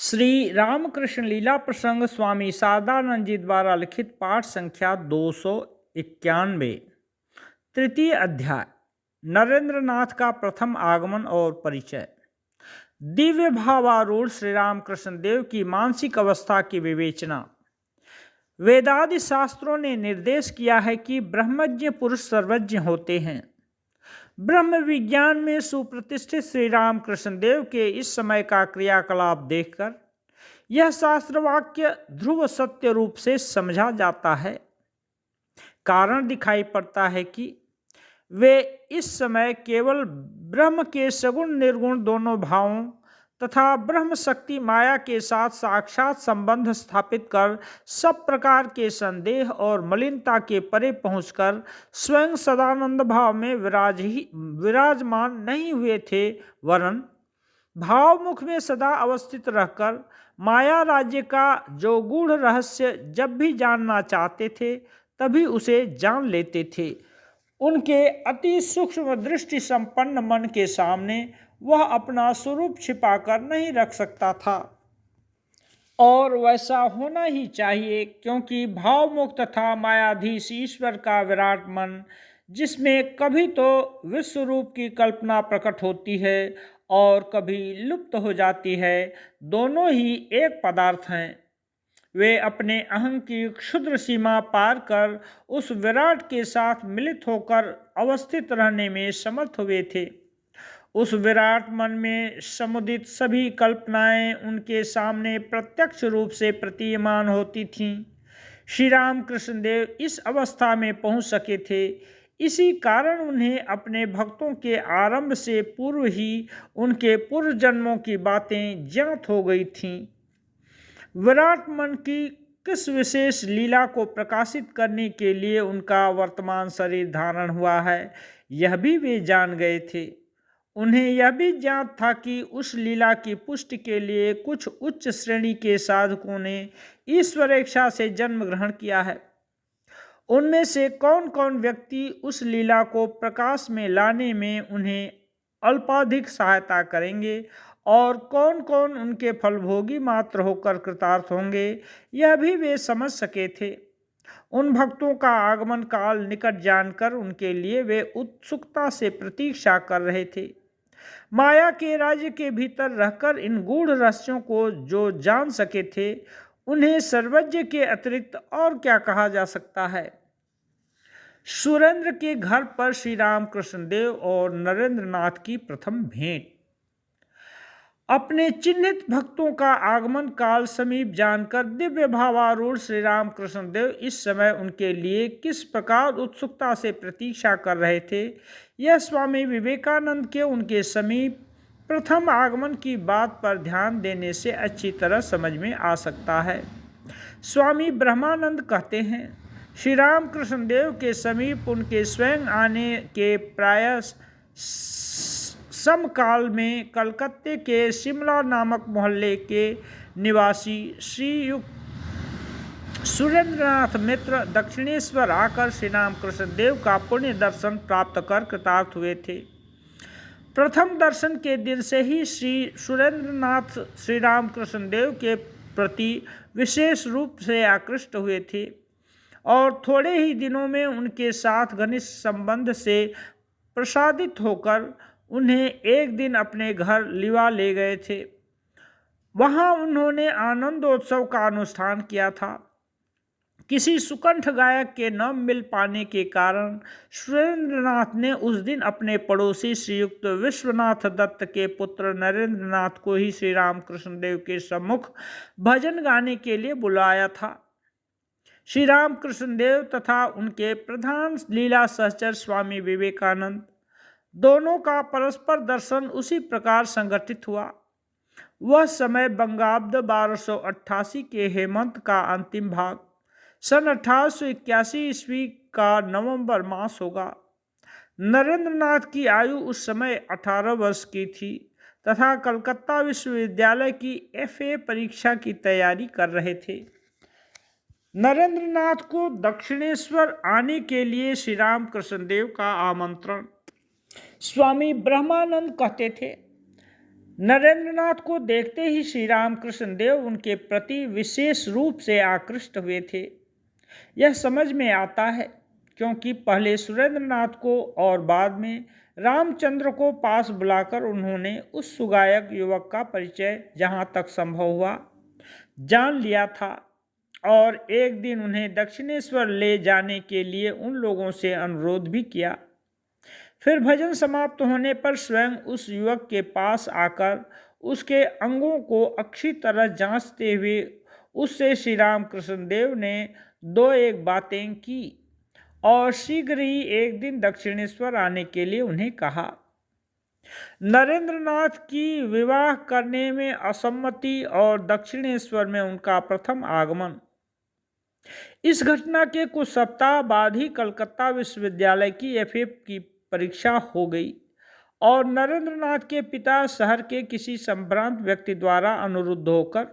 श्री रामकृष्ण लीला प्रसंग स्वामी शारदानंद जी द्वारा लिखित पाठ संख्या 291। तृतीय अध्याय। नरेंद्रनाथ का प्रथम आगमन और परिचय। दिव्य भावारूढ़ श्री रामकृष्ण देव की मानसिक अवस्था की विवेचना। वेदादि शास्त्रों ने निर्देश किया है कि ब्रह्मज्ञ पुरुष सर्वज्ञ होते हैं। ब्रह्म विज्ञान में सुप्रतिष्ठित श्री रामकृष्ण देव के इस समय का क्रियाकलाप देखकर यह शास्त्रवाक्य ध्रुव सत्य रूप से समझा जाता है। कारण दिखाई पड़ता है कि वे इस समय केवल ब्रह्म के सगुण निर्गुण दोनों भावों तथा ब्रह्म शक्ति माया के साथ साक्षात संबंध स्थापित कर सब प्रकार के संदेह और मलिनता के परे पहुंचकर स्वयं सदानंद भाव में विराजमान नहीं हुए थे, वरन भावमुख में सदा अवस्थित रहकर माया राज्य का जो गूढ़ रहस्य जब भी जानना चाहते थे तभी उसे जान लेते थे। उनके अति सूक्ष्म दृष्टि संपन्न मन के सामने वह अपना स्वरूप छिपाकर नहीं रख सकता था, और वैसा होना ही चाहिए, क्योंकि भावमुक्त तथा मायाधीश ईश्वर का विराट मन, जिसमें कभी तो विश्वरूप की कल्पना प्रकट होती है और कभी लुप्त हो जाती है, दोनों ही एक पदार्थ हैं। वे अपने अहं की क्षुद्र सीमा पार कर उस विराट के साथ मिलित होकर अवस्थित रहने में समर्थ हुए थे। उस विराट मन में समुदित सभी कल्पनाएं उनके सामने प्रत्यक्ष रूप से प्रतीयमान होती थीं। श्री रामकृष्ण देव इस अवस्था में पहुंच सके थे, इसी कारण उन्हें अपने भक्तों के आरंभ से पूर्व ही उनके पूर्व जन्मों की बातें ज्ञात हो गई थीं। विराट मन की किस विशेष लीला को प्रकाशित करने के लिए उनका वर्तमान शरीर धारण हुआ है, यह भी वे जान गए थे। उन्हें यह भी ज्ञात था कि उस लीला की पुष्टि के लिए कुछ उच्च श्रेणी के साधकों ने ईश्वर इच्छा से जन्म ग्रहण किया है। उनमें से कौन कौन व्यक्ति उस लीला को प्रकाश में लाने में उन्हें अल्पाधिक सहायता करेंगे और कौन कौन उनके फलभोगी मात्र होकर कृतार्थ होंगे, यह भी वे समझ सके थे। उन भक्तों का आगमन काल निकट जानकर उनके लिए वे उत्सुकता से प्रतीक्षा कर रहे थे। माया के राज्य के भीतर रहकर इन गूढ़ रहस्यों को जो जान सके थे, उन्हें सर्वज्ञ के अतिरिक्त और क्या कहा जा सकता है। सुरेंद्र के घर पर श्री रामकृष्ण देव और नरेंद्रनाथ की प्रथम भेंट। अपने चिन्हित भक्तों का आगमन काल समीप जानकर दिव्य भावारूढ़ श्री रामकृष्ण देव इस समय उनके लिए किस प्रकार उत्सुकता से प्रतीक्षा कर रहे थे, यह स्वामी विवेकानंद के उनके समीप प्रथम आगमन की बात पर ध्यान देने से अच्छी तरह समझ में आ सकता है। स्वामी ब्रह्मानंद कहते हैं, श्री रामकृष्ण देव के समीप उनके स्वयं आने के प्राय समकाल में कलकत्ते के शिमला नामक मोहल्ले के निवासी श्रीयुक्त सुरेंद्रनाथ मित्र दक्षिणेश्वर आकर श्री रामकृष्ण देव का पुण्य दर्शन प्राप्त कर कृतार्थ हुए थे। प्रथम दर्शन के दिन से ही श्री सुरेंद्रनाथ श्री रामकृष्ण देव के प्रति विशेष रूप से आकृष्ट हुए थे और थोड़े ही दिनों में उनके साथ घनिष्ठ संबंध से प्रसादित होकर उन्हें एक दिन अपने घर लिवा ले गए थे। वहां उन्होंने आनंदोत्सव का अनुष्ठान किया था। किसी सुकंठ गायक के न मिल पाने के कारण सुरेंद्रनाथ ने उस दिन अपने पड़ोसी श्रीयुक्त विश्वनाथ दत्त के पुत्र नरेंद्रनाथ को ही श्री रामकृष्ण देव के सम्मुख भजन गाने के लिए बुलाया था। श्री रामकृष्ण देव तथा उनके प्रधान लीला सहचर स्वामी विवेकानंद दोनों का परस्पर दर्शन उसी प्रकार संगठित हुआ। वह समय बंगाब्द 1288 के हेमंत का अंतिम भाग, सन 1881 ईस्वी का नवंबर मास होगा। नरेंद्रनाथ की आयु उस समय 18 वर्ष की थी तथा कलकत्ता विश्वविद्यालय की FA परीक्षा की तैयारी कर रहे थे। नरेंद्रनाथ को दक्षिणेश्वर आने के लिए श्री रामकृष्ण देव का आमंत्रण। स्वामी ब्रह्मानंद कहते थे, नरेंद्रनाथ को देखते ही श्री रामकृष्ण देव उनके प्रति विशेष रूप से आकृष्ट हुए थे। यह समझ में आता है क्योंकि पहले सुरेंद्रनाथ को और बाद में रामचंद्र को पास बुलाकर उन्होंने उस सुगायक युवक का परिचय जहाँ तक संभव हुआ जान लिया था और एक दिन उन्हें दक्षिणेश्वर ले जाने के लिए उन लोगों से अनुरोध भी किया। फिर भजन समाप्त होने पर स्वयं उस युवक के पास आकर उसके अंगों को अच्छी तरह जांचते हुए उससे श्री रामकृष्ण देव ने दो एक बातें की और शीघ्र ही एक दिन दक्षिणेश्वर आने के लिए उन्हें कहा। नरेंद्रनाथ की विवाह करने में असम्मति और दक्षिणेश्वर में उनका प्रथम आगमन। इस घटना के कुछ सप्ताह बाद ही कलकत्ता विश्वविद्यालय की एफए की परीक्षा हो गई और नरेंद्रनाथ के पिता शहर के किसी संभ्रांत व्यक्ति द्वारा अनुरुद्ध होकर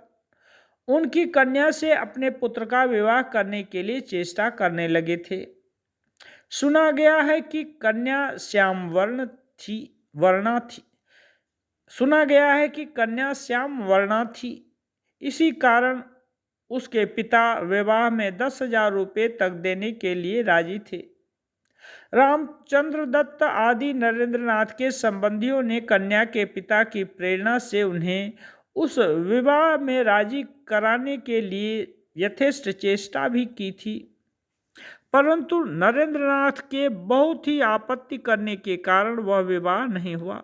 उनकी कन्या से अपने पुत्र का विवाह करने के लिए चेष्टा करने लगे थे। सुना गया है कि कन्या श्याम वर्णा थी। इसी कारण उसके पिता विवाह में 10,000 रुपये तक देने के लिए राजी थे। रामचंद्र दत्त आदि नरेंद्रनाथ के संबंधियों ने कन्या के पिता की प्रेरणा से उन्हें उस विवाह में राजी कराने के लिए यथेष्ट चेष्टा भी की थी, परंतु नरेंद्रनाथ के बहुत ही आपत्ति करने के कारण वह विवाह नहीं हुआ।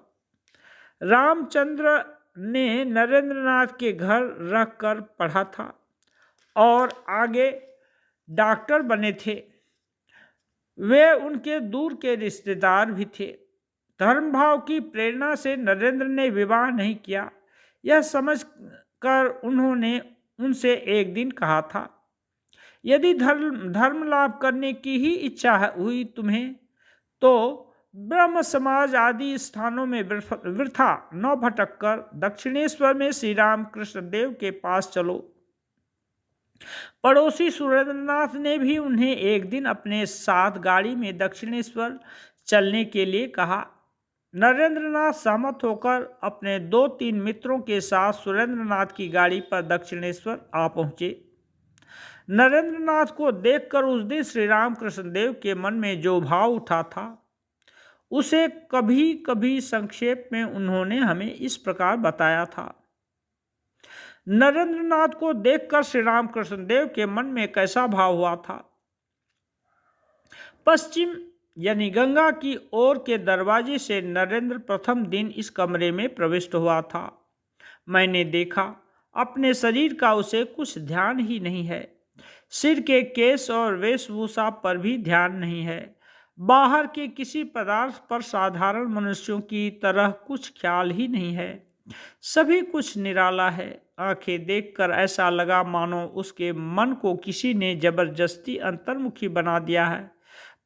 रामचंद्र ने नरेंद्रनाथ के घर रहकर पढ़ा था और आगे डॉक्टर बने थे। वे उनके दूर के रिश्तेदार भी थे। धर्मभाव की प्रेरणा से नरेंद्र ने विवाह नहीं किया। यह समझकर उन्होंने उनसे एक दिन कहा था, यदि धर्म लाभ करने की ही इच्छा हुई तुम्हें तो ब्रह्म समाज आदि स्थानों में वृथा न भटक कर दक्षिणेश्वर में श्री रामकृष्ण देव के पास चलो। पड़ोसी सुरेंद्रनाथ ने भी उन्हें एक दिन अपने साथ गाड़ी में दक्षिणेश्वर चलने के लिए कहा। नरेंद्रनाथ सहमत होकर अपने 2-3 मित्रों के साथ सुरेंद्रनाथ की गाड़ी पर दक्षिणेश्वर आ पहुंचे। नरेंद्रनाथ को देखकर उस दिन श्री रामकृष्ण देव के मन में जो भाव उठा था उसे कभी कभी संक्षेप में उन्होंने हमें इस प्रकार बताया था। नरेंद्रनाथ को देखकर श्री रामकृष्ण देव के मन में कैसा भाव हुआ था। पश्चिम यानी गंगा की ओर के दरवाजे से नरेंद्र प्रथम दिन इस कमरे में प्रविष्ट हुआ था। मैंने देखा अपने शरीर का उसे कुछ ध्यान ही नहीं है। सिर के केश और वेशभूषा पर भी ध्यान नहीं है। बाहर के किसी पदार्थ पर साधारण मनुष्यों की तरह कुछ ख्याल ही नहीं है। सभी कुछ निराला है। आंखें देखकर ऐसा लगा मानो उसके मन को किसी ने जबरदस्ती अंतर्मुखी बना दिया है।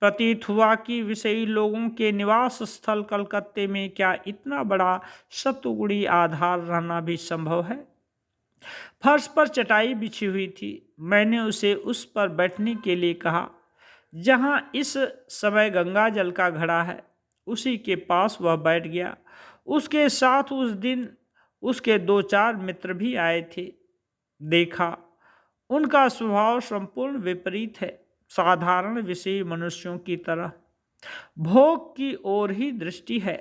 प्रतीत हुआ कि विषयी लोगों के निवास स्थल कलकत्ते में क्या इतना बड़ा सतुगुणी आधार रहना भी संभव है। फर्श पर चटाई बिछी हुई थी। मैंने उसे उस पर बैठने के लिए कहा जहां इस समय गंगा जल का घड़ा है। उसी के पास वह बैठ गया। उसके साथ उस दिन उसके 2-4 मित्र भी आए थे। देखा उनका स्वभाव संपूर्ण विपरीत है। साधारण विषयी मनुष्यों की तरह भोग की ओर ही दृष्टि है।